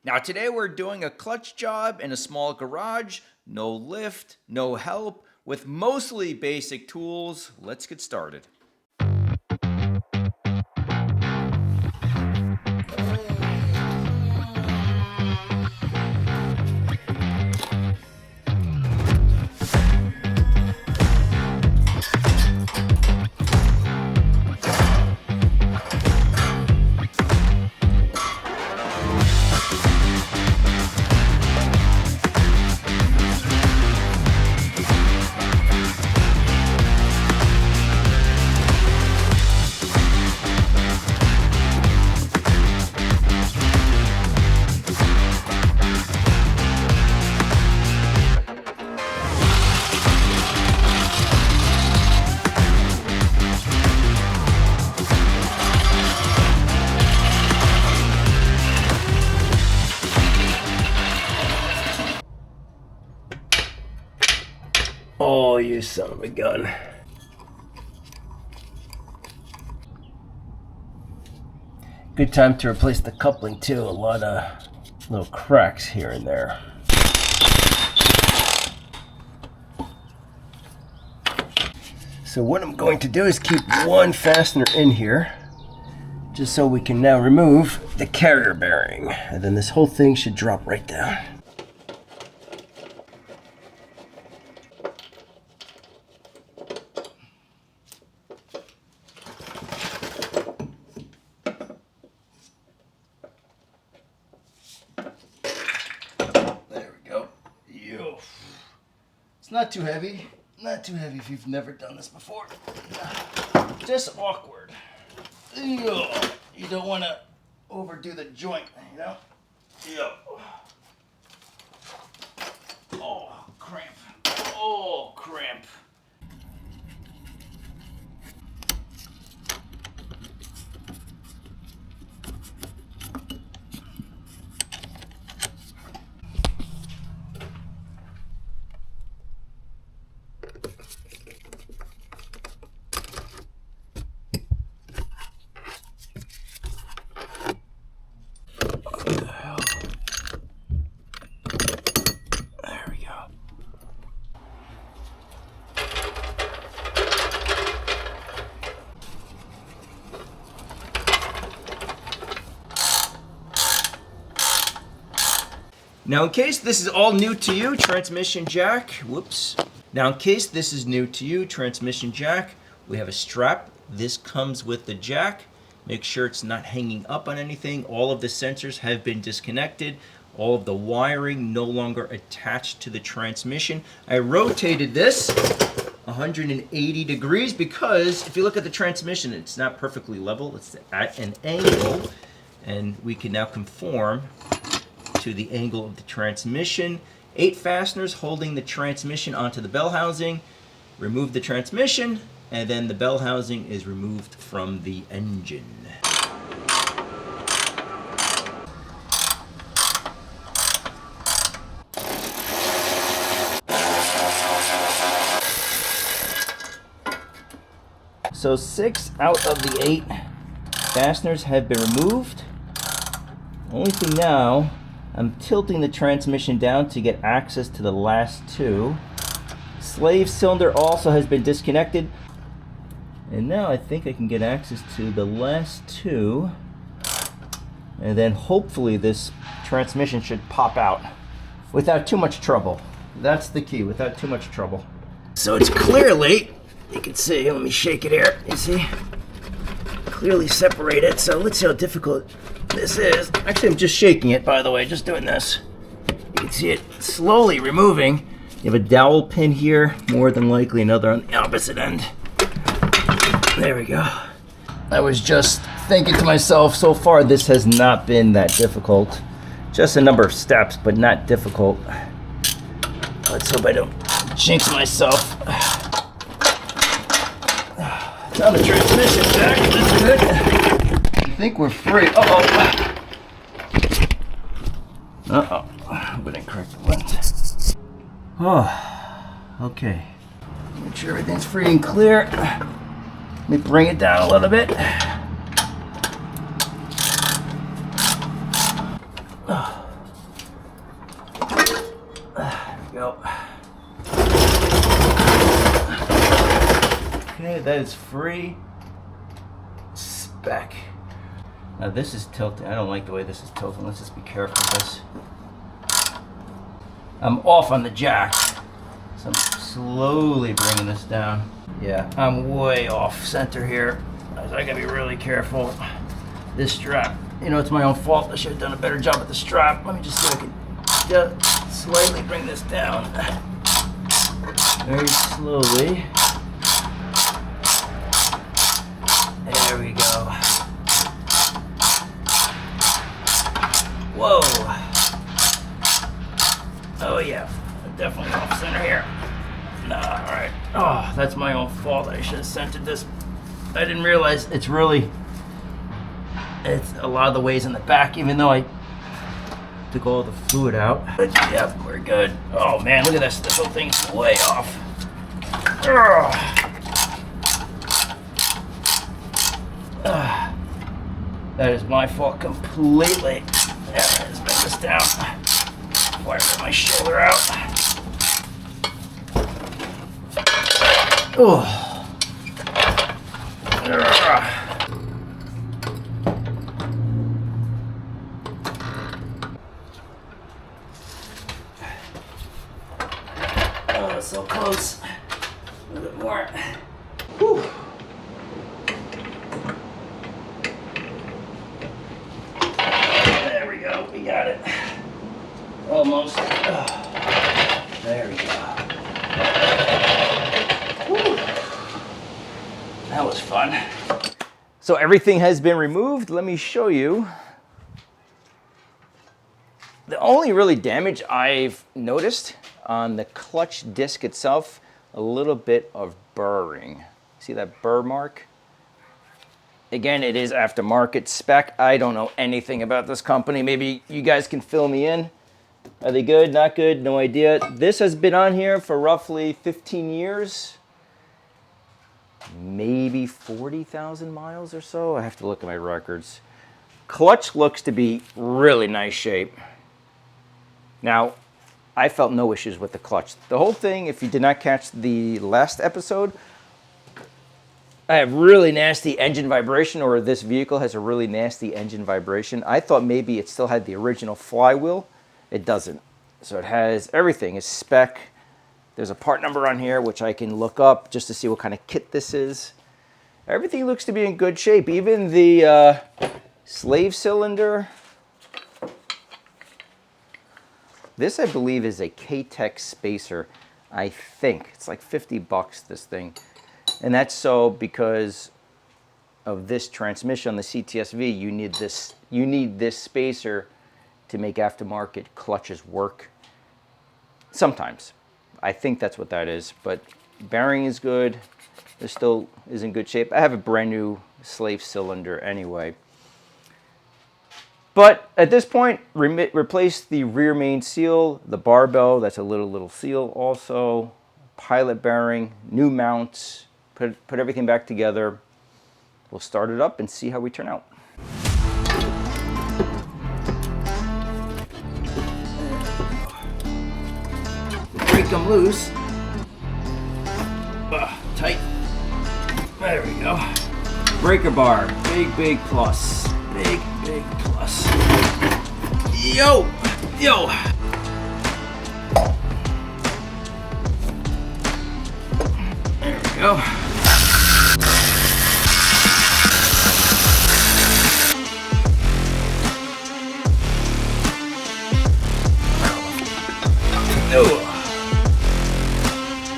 Now today we're doing a clutch job in a small garage, no lift, no help, with mostly basic tools. Let's get started. Oh, you son of a gun. Good time to replace the coupling too. A lot of little cracks here and there. So what I'm going to do is keep one fastener in here, just so we can now remove the carrier bearing. And then this whole thing should drop right down. Not too heavy. Not too heavy if you've never done this before. Just awkward. You don't want to overdo the joint, you know? Oh, cramp. Oh, cramp. Now in case this is all new to you, transmission jack, whoops. Now in case this is new to you, transmission jack, we have a strap. This comes with the jack. Make sure it's not hanging up on anything. All of the sensors have been disconnected. All of the wiring no longer attached to the transmission. I rotated this 180 degrees because if you look at the transmission, it's not perfectly level. It's at an angle, and we can now conform to the angle of the transmission. 8 fasteners holding the transmission onto the bell housing. Remove the transmission, and then the bell housing is removed from the engine. So 6 out of the 8 fasteners have been removed. Only thing now, I'm tilting the transmission down to get access to the last 2. Slave cylinder also has been disconnected. And now I think I can get access to the last 2. And then hopefully this transmission should pop out without too much trouble. That's the key, without too much trouble. So it's clearly, you can see, let me shake it here, you see? Clearly separated, so let's see how difficult this is. Actually, I'm just shaking it, by the way, just doing this. You can see it slowly removing. You have a dowel pin here, more than likely another on the opposite end. There we go. I was just thinking to myself, so far this has not been that difficult. Just a number of steps, but not difficult. Let's hope I don't jinx myself. Now the transmission back, that's good. I think we're free. Uh-oh. Uh-oh. We didn't correct the lens. Oh, okay. Make sure everything's free and clear. Let me bring it down a little bit. go. Okay, that is free. Spec. Now this is tilting. I don't like the way this is tilting. Let's just be careful with this. I'm off on the jack, so I'm slowly bringing this down. Yeah, I'm way off center here. I gotta be really careful. This strap, you know, it's my own fault. I should have done a better job with the strap. Let me just see if I can just slightly bring this down. Very slowly. There we go. Whoa. Oh yeah, I'm definitely off center here. Nah, all right. Oh, that's my own fault. I should have centered this. I didn't realize it's a lot of the ways in the back, even though I took all the fluid out. But yep, we're good. Oh man, look at this. This whole thing's way off. That is my fault completely. There it is. Bring this down. Before I get my shoulder out. Oh. Oh, so close. A little bit more. Whew. There we go. We got it. Almost. Oh. There we go. Whew. That was fun. So everything has been removed. Let me show you. The only really damage I've noticed on the clutch disc itself, a little bit of burring. See that burr mark? Again, it is aftermarket spec. I don't know anything about this company. Maybe you guys can fill me in. Are they good, not good? No idea. This has been on here for roughly 15 years. Maybe 40,000 miles or so. I have to look at my records. Clutch looks to be really nice shape. Now, I felt no issues with the clutch. The whole thing, if you did not catch the last episode, I have really nasty engine vibration, or this vehicle has a really nasty engine vibration. I thought maybe it still had the original flywheel. It doesn't. So it has everything. It's spec. There's a part number on here, which I can look up just to see what kind of kit this is. Everything looks to be in good shape. Even the slave cylinder. This, I believe, is a K-Tech spacer. I think it's like 50 bucks, this thing. And that's so because of this transmission, the CTS-V, you need this spacer to make aftermarket clutches work. Sometimes. I think that's what that is, but bearing is good. This still is in good shape. I have a brand new slave cylinder anyway. But at this point, replace the rear main seal, the barbell, that's a little seal also, pilot bearing, new mounts, put everything back together. We'll start it up and see how we turn out. Break them loose. Tight. There we go. Breaker bar, big plus. Big plus. Yo! There we go.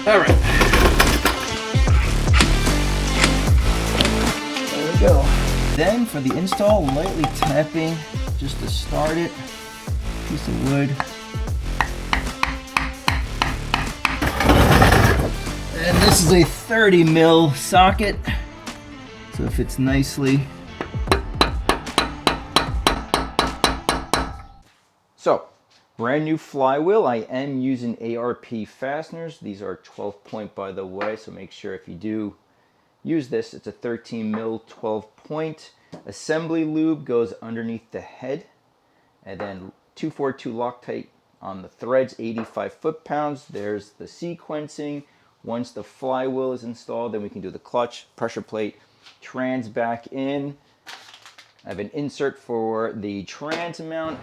All right. There we go. Then for the install, lightly tapping just to start it. Piece of wood. And this is a 30 mil socket, so it fits nicely. So, brand new flywheel. I am using ARP fasteners. These are 12 point, by the way, so make sure if you do use this, it's a 13 mil 12 point. Assembly lube goes underneath the head, and then 242 Loctite on the threads, 85 foot-pounds. There's the sequencing. Once the flywheel is installed, then we can do the clutch, pressure plate, trans back in. I have an insert for the trans mount.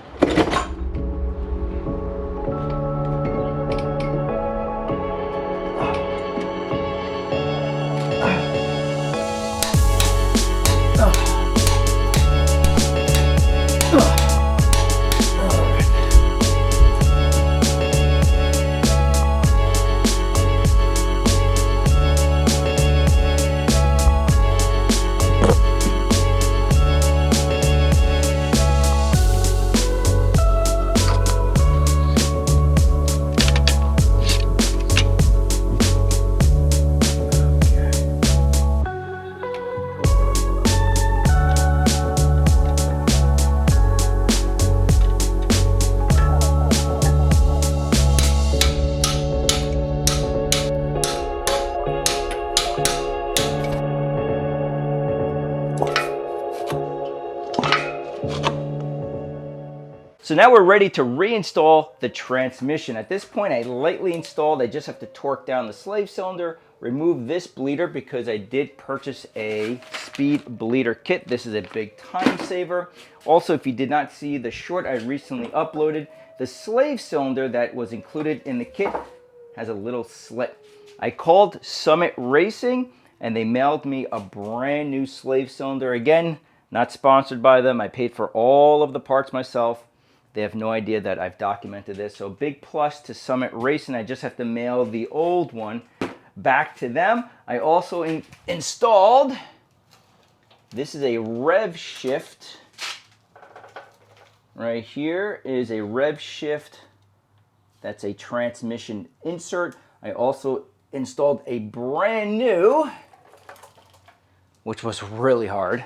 So now we're ready to reinstall the transmission. At this point, I lightly installed. I just have to torque down the slave cylinder, remove this bleeder because I did purchase a speed bleeder kit. This is a big time saver. Also, if you did not see the short I recently uploaded, the slave cylinder that was included in the kit has a little slit. I called Summit Racing and they mailed me a brand new slave cylinder. Again, not sponsored by them. I paid for all of the parts myself. They have no idea that I've documented this. So big plus to Summit Racing. I just have to mail the old one back to them. I also installed, this is a rev shift. Right here is a rev shift. That's a transmission insert. I also installed a brand new, which was really hard,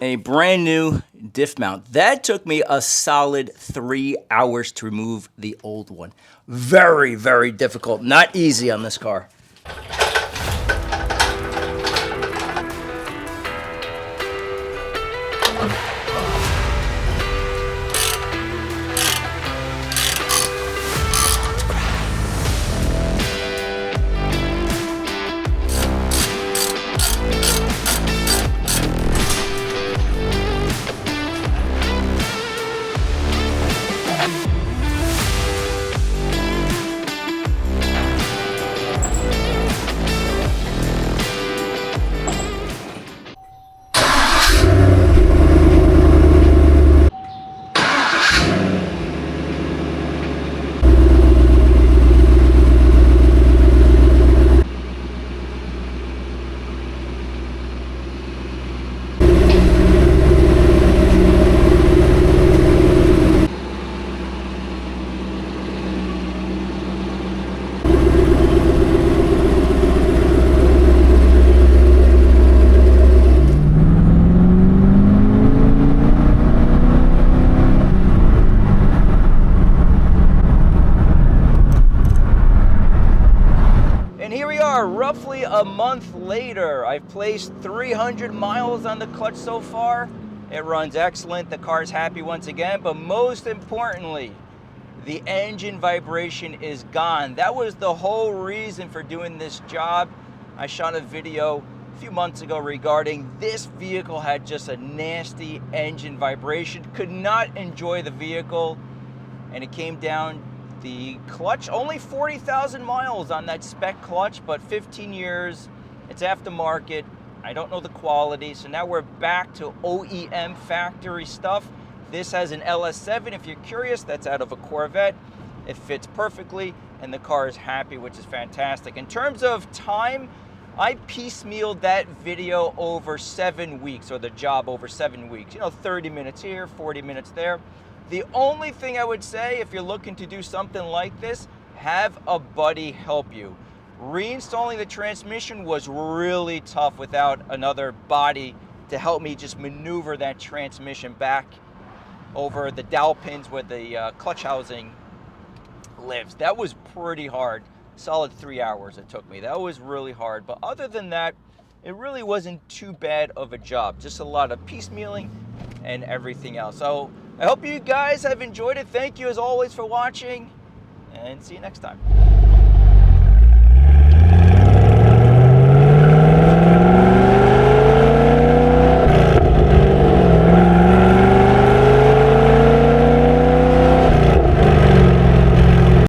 a brand new diff mount. That took me a solid 3 hours to remove the old one. Very, very difficult. Not easy on this car. Roughly a month later, I've placed 300 miles on the clutch so far. It runs excellent. The car's happy once again, but most importantly, the engine vibration is gone. That was the whole reason for doing this job. I shot a video a few months ago regarding this vehicle had just a nasty engine vibration. Could not enjoy the vehicle, and it came down the clutch, only 40,000 miles on that spec clutch, but 15 years. It's aftermarket. I don't know the quality, so now we're back to OEM factory stuff. This has an LS7, if you're curious. That's out of a Corvette. It fits perfectly, and the car is happy, which is fantastic. In terms of time, I piecemealed that video over 7 weeks, or the job over 7 weeks. 30 minutes here, 40 minutes there. The only thing I would say, if you're looking to do something like this, have a buddy help you. Reinstalling the transmission was really tough without another body to help me just maneuver that transmission back over the dowel pins where the clutch housing lifts. That was pretty hard. Solid 3 hours it took me. That was really hard. But other than that, it really wasn't too bad of a job. Just a lot of piecemealing and everything else. So I hope you guys have enjoyed it. Thank you as always for watching, and see you next time.